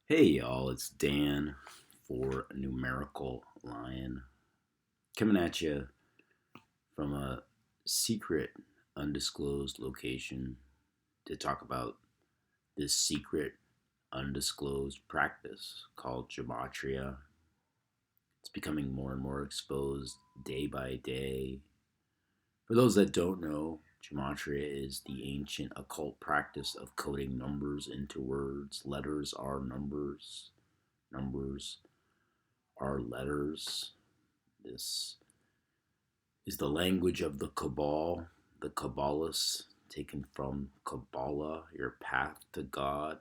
Hey y'all, it's Dan for Numerical Lion coming at you from a secret, undisclosed location to talk about this secret, undisclosed practice called gematria. It's becoming more and more exposed day by day. For those that don't know, gematria is the ancient occult practice of coding numbers into words. Letters are numbers, numbers are letters. This is the language of the Cabal, the Kabbalists, taken from Kabbalah, your path to God.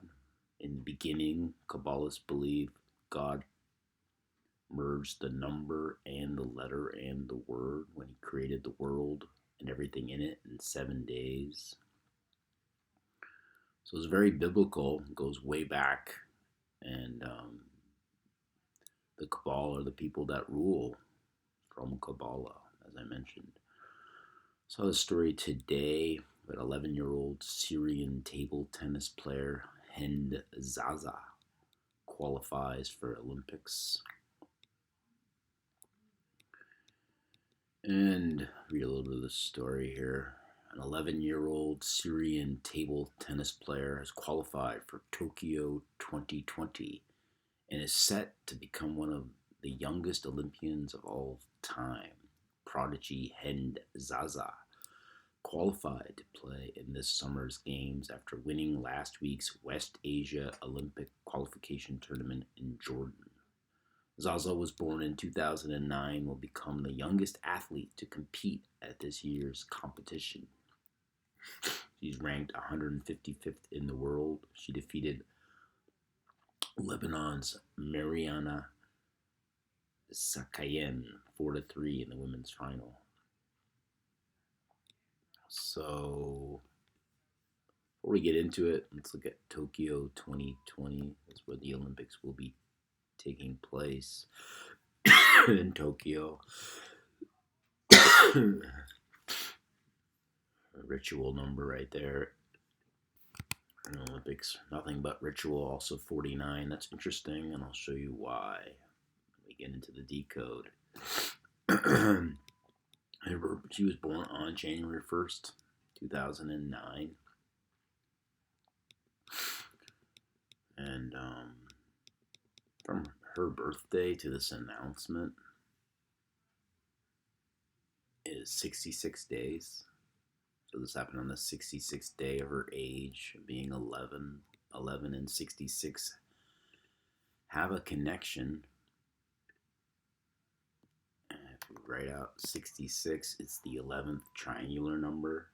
In the beginning, Kabbalists believe God merged the number and the letter and the word when he created the world and everything in it in 7 days. So it's very biblical, it goes way back, and the Cabal are the people that rule from Kabbalah, as I mentioned. Saw a story today about 11-year-old Syrian table tennis player Hend Zaza qualifies for Olympics. And read a little bit of the story here. An 11-year-old Syrian table tennis player has qualified for Tokyo 2020 and is set to become one of the youngest Olympians of all time. Prodigy Hend Zaza qualified to play in this summer's games after winning last week's West Asia Olympic qualification tournament in Jordan. Zaza was born in 2009 and will become the youngest athlete to compete at this year's competition. She's ranked 155th in the world. She defeated Lebanon's Mariana Sakayen 4-3 in the women's final. So before we get into it, let's look at Tokyo 2020. That's where the Olympics will be taking place in Tokyo. A ritual number right there. In Olympics, nothing but ritual. Also 49. That's interesting, and I'll show you why when we get into the decode. She was born on January 1st, 2009. And from her birthday to this announcement is 66 days. So this happened on the 66th day of her age, being 11. 11 and 66 have a connection. And if you write out 66, it's the 11th triangular number.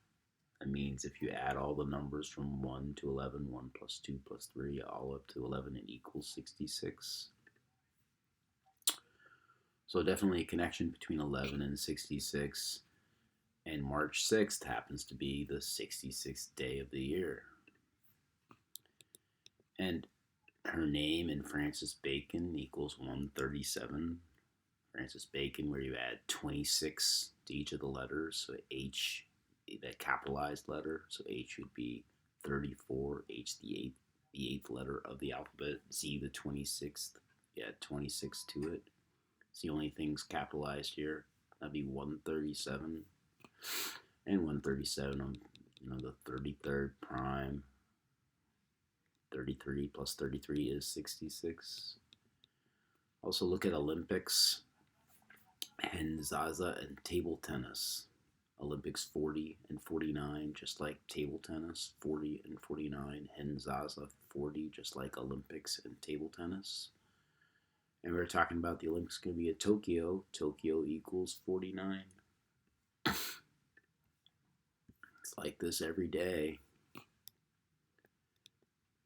That means if you add all the numbers from 1 to 11, 1 plus 2 plus 3, all up to 11, it equals 66. So definitely a connection between 11 and 66. And March 6th happens to be the 66th day of the year. And her name in Francis Bacon equals 137. Francis Bacon, where you add 26 to each of the letters. So H, that capitalized letter. So H would be 34. H, the eighth letter of the alphabet. Z, the 26th. You add 26 to it. It's the only things capitalized here. That'd be 137. And 137 on the 33rd prime. 33 plus 33 is 66. Also look at Olympics. Hend Zaza and table tennis. Olympics 40 and 49, just like table tennis. 40 and 49. Hend Zaza 40, just like Olympics and table tennis. And we were talking about the Olympics going to be at Tokyo. Tokyo equals 49. It's like this every day.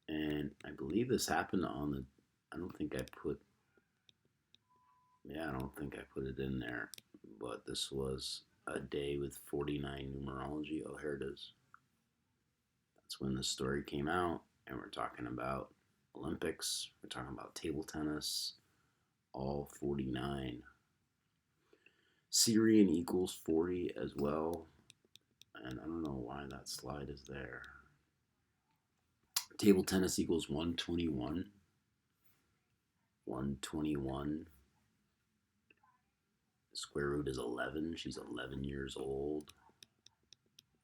And I believe this happened on the, I don't think I put it in there. But this was a day with 49 numerology. Oh, here it is. That's when the story came out. And we're talking about Olympics. We're talking about table tennis. All 49. Syrian equals 40 as well. And I don't know why that slide is there. Table tennis equals 121. 121. Square root is 11. She's 11 years old,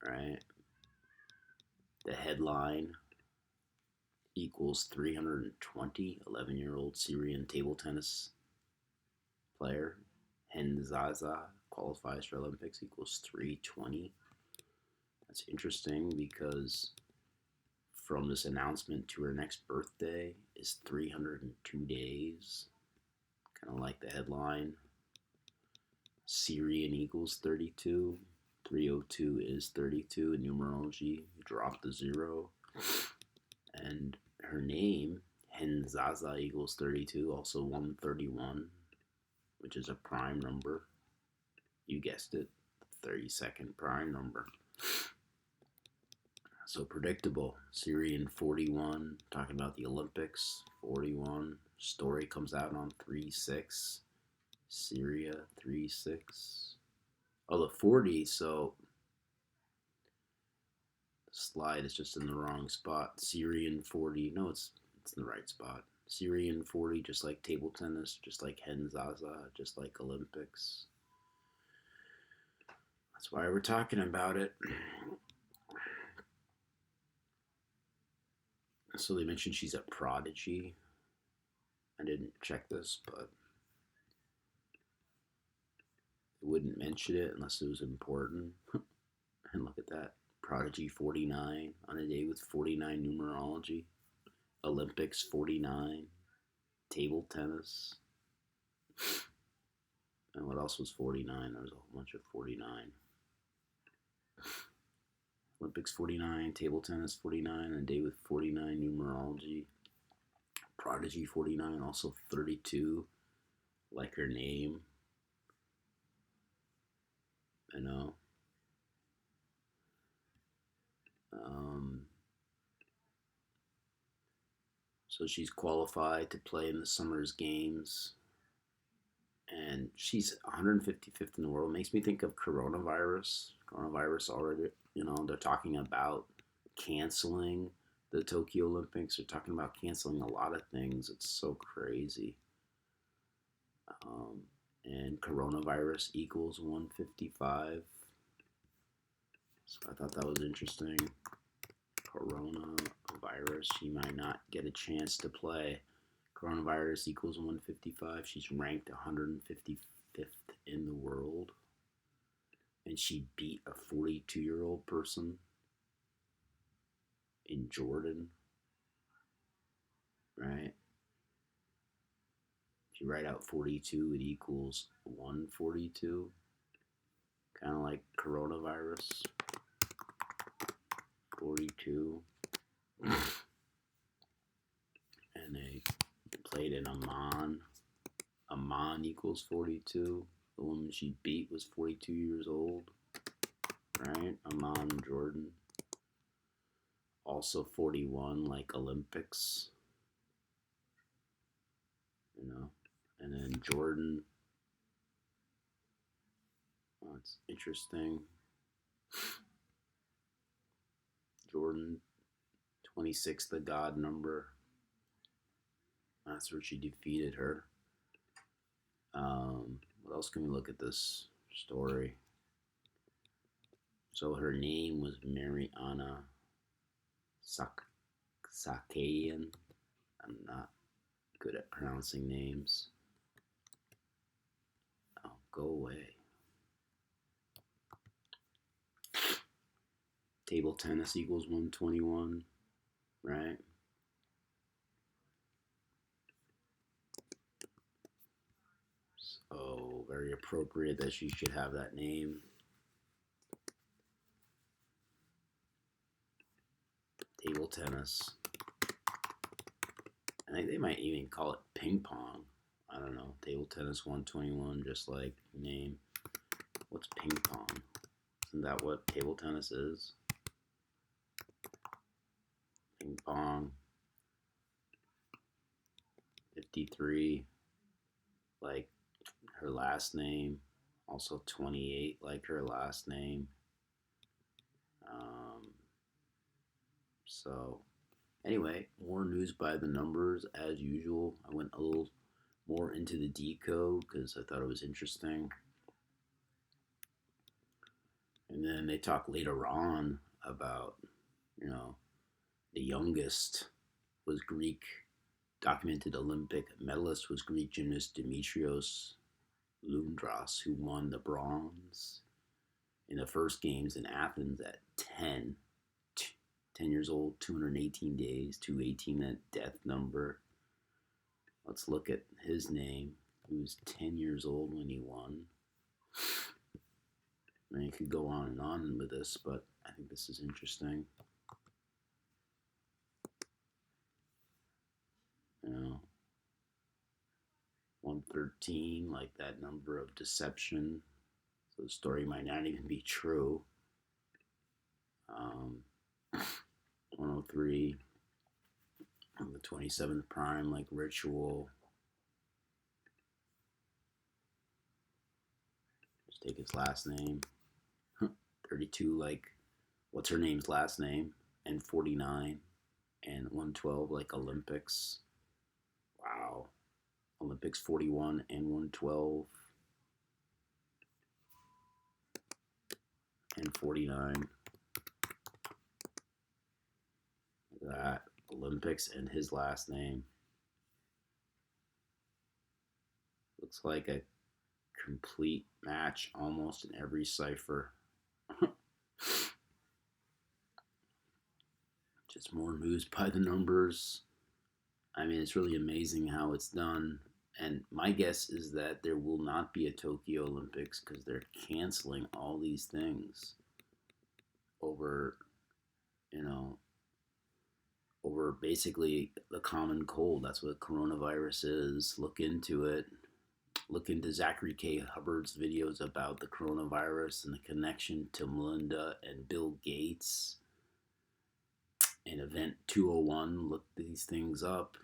right? The headline equals 320. 11-year-old Syrian table tennis player. Hend Zaza qualifies for Olympics equals 320. That's interesting because from this announcement to her next birthday is 302 days. Kind of like the headline. Syrian equals 32. 302 is 32 in numerology. You drop the zero. And her name, Hend Zaza, equals 32, also 131, which is a prime number. You guessed it, 32nd prime number. So predictable. Syrian 41, talking about the Olympics, 41. Story comes out on 3/6. Syria 3/6. Oh, the 40, so the slide is just in the wrong spot. Syrian 40, no, it's in the right spot. Syrian 40, just like table tennis, just like Hend Zaza, just like Olympics. That's why we're talking about it. So they mentioned she's a prodigy. I didn't check this, but they wouldn't mention it unless it was important. And look at that. Prodigy 49 on a day with 49 numerology. Olympics 49. Table tennis. And what else was 49? There was a whole bunch of 49. Olympics 49, table tennis 49, a day with 49 numerology. Prodigy 49, also 32, like her name. I know. So she's qualified to play in the summer's games. And she's 155th in the world. Makes me think of coronavirus. Coronavirus already, they're talking about canceling the Tokyo Olympics. They're talking about canceling a lot of things. It's so crazy. And coronavirus equals 155. So I thought that was interesting. Coronavirus, she might not get a chance to play. Coronavirus equals 155. She's ranked 155th in the world. And she beat a 42-year-old person in Jordan. Right? If you write out 42, it equals 142. Kind of like coronavirus. 42. And they played in Amman. Amman equals 42. The woman she beat was 42 years old. Right? Amman, Jordan. Also 41, like Olympics. And then Jordan. Oh, it's interesting. Jordan, 26, the God number. That's where she defeated her. What else can we look at this story? So her name was Mariana Sakayan. I'm not good at pronouncing names. Oh, go away. Table tennis equals 121, right? So very appropriate that she should have that name. Table tennis. I think they might even call it ping pong. I don't know. Table tennis 121, just like name. What's ping pong? Isn't that what table tennis is? Ping pong. 53, like her last name. Also 28, like her last name. So, anyway, more news by the numbers as usual. I went a little more into the decode because I thought it was interesting. And then they talk later on about, you know, the youngest was Greek, documented Olympic medalist was Greek gymnast Dimitrios Lundros, who won the bronze in the first games in Athens at 10 years old, 218 days, 218, that death number. Let's look at his name. He was 10 years old when he won. I mean, you could go on and on with this, but I think this is interesting. You know, 113, like that number of deception. So the story might not even be true. 103, on the 27th prime, like ritual. Just take his last name. 32, like what's her name's last name, and 49, and 112, like Olympics. Wow. Olympics 41 and 112 and 49. That Olympics and his last name. Looks like a complete match almost in every cipher. Just more news by the numbers. I mean, it's really amazing how it's done. And my guess is that there will not be a Tokyo Olympics because they're canceling all these things over, you know, over basically the common cold. That's what coronavirus is. Look into it. Look into Zachary K. Hubbard's videos about the coronavirus and the connection to Melinda and Bill Gates. And Event 201, look these things up.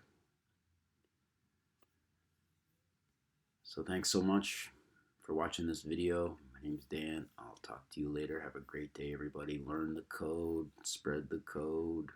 So thanks so much for watching this video. My name's Dan. I'll talk to you later. Have a great day, everybody. Learn the code. Spread the code.